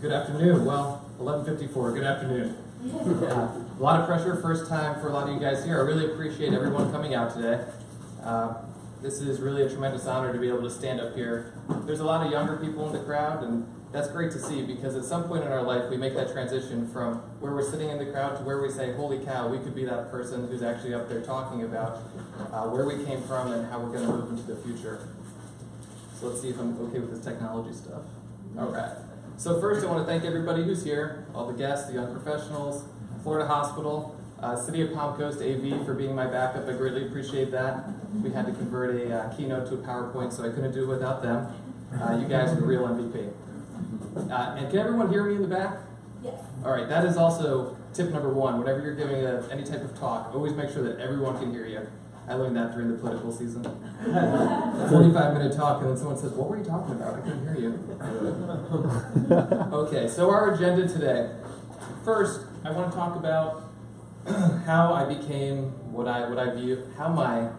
Good afternoon. Well, 11:54. Good afternoon. A lot of pressure, first time for a lot of you guys here. I really appreciate everyone coming out today. This is really a tremendous honor to be able to stand up here. There's a lot of younger people in the crowd, and that's great to see because at some point in our life we make that transition from where we're sitting in the crowd to where we say, holy cow, we could be that person who's actually up there talking about where we came from and how we're going to move into the future. So let's see if I'm okay with this technology stuff. All right. So first I want to thank everybody who's here, all the guests, the young professionals, Florida Hospital, City of Palm Coast AV for being my backup. I greatly appreciate that. We had to convert a keynote to a PowerPoint, so I couldn't do it without them. You guys are the real MVP. And can everyone hear me in the back? Yes. All right, that is also tip number one. Whenever you're giving any type of talk, always make sure that everyone can hear you. I learned that during the political season. 45-minute talk, and then someone says, what were you talking about? I couldn't hear you. Okay, so our agenda today. First, I want to talk about how I became what I view, how my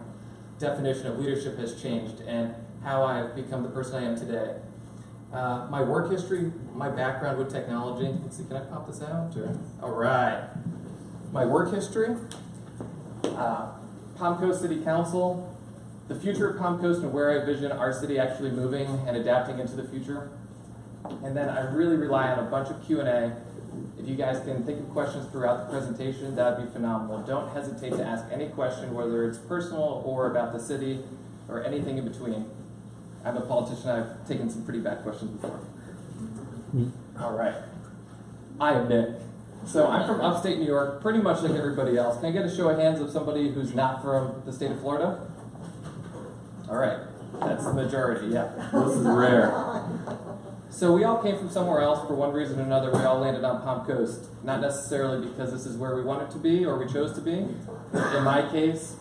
definition of leadership has changed, and how I've become the person I am today. My work history, my background with technology. Let's see, can I pop this out? Or? All right. My work history. Palm Coast City Council, the future of Palm Coast and where I vision our city actually moving and adapting into the future. And then I really rely on a bunch of Q&A. If you guys can think of questions throughout the presentation, that would be phenomenal. Don't hesitate to ask any question, whether it's personal or about the city or anything in between. I'm a politician. I've taken some pretty bad questions before. All right. I am Nick. So I'm from upstate New York, pretty much like everybody else. Can I get a show of hands of somebody who's not from the state of Florida? All right. That's the majority, yeah. This is rare. So we all came from somewhere else for one reason or another. We all landed on Palm Coast. Not necessarily because this is where we wanted to be or we chose to be. In my case,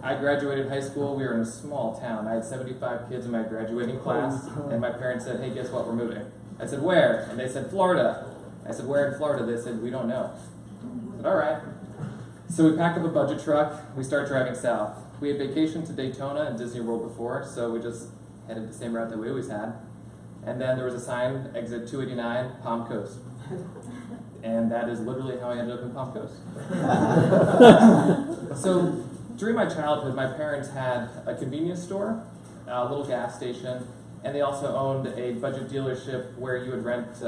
I graduated high school. We were in a small town. I had 75 kids in my graduating class, and my parents said, hey, guess what, we're moving. I said, where? And they said, Florida. I said, where in Florida? They said, we don't know. I said, all right. So we packed up a budget truck. We started driving south. We had vacation to Daytona and Disney World before, so we just headed the same route that we always had. And then there was a sign, exit 289, Palm Coast. And that is literally how I ended up in Palm Coast. So during my childhood, my parents had a convenience store, a little gas station, and they also owned a budget dealership where you would rent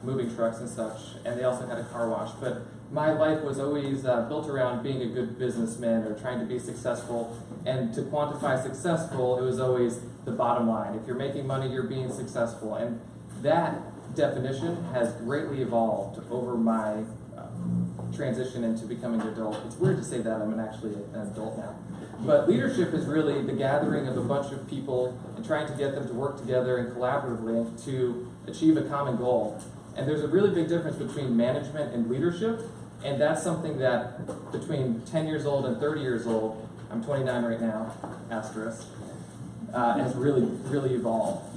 moving trucks and such, and they also had a car wash. But my life was always built around being a good businessman or trying to be successful, and to quantify successful, it was always the bottom line. If you're making money, you're being successful, and that definition has greatly evolved over my transition into becoming an adult. It's weird to say that, I'm actually an adult now. But leadership is really the gathering of a bunch of people and trying to get them to work together and collaboratively to achieve a common goal. And there's a really big difference between management and leadership, and that's something that between 10 years old and 30 years old, I'm 29 right now, asterisk, has really, really evolved.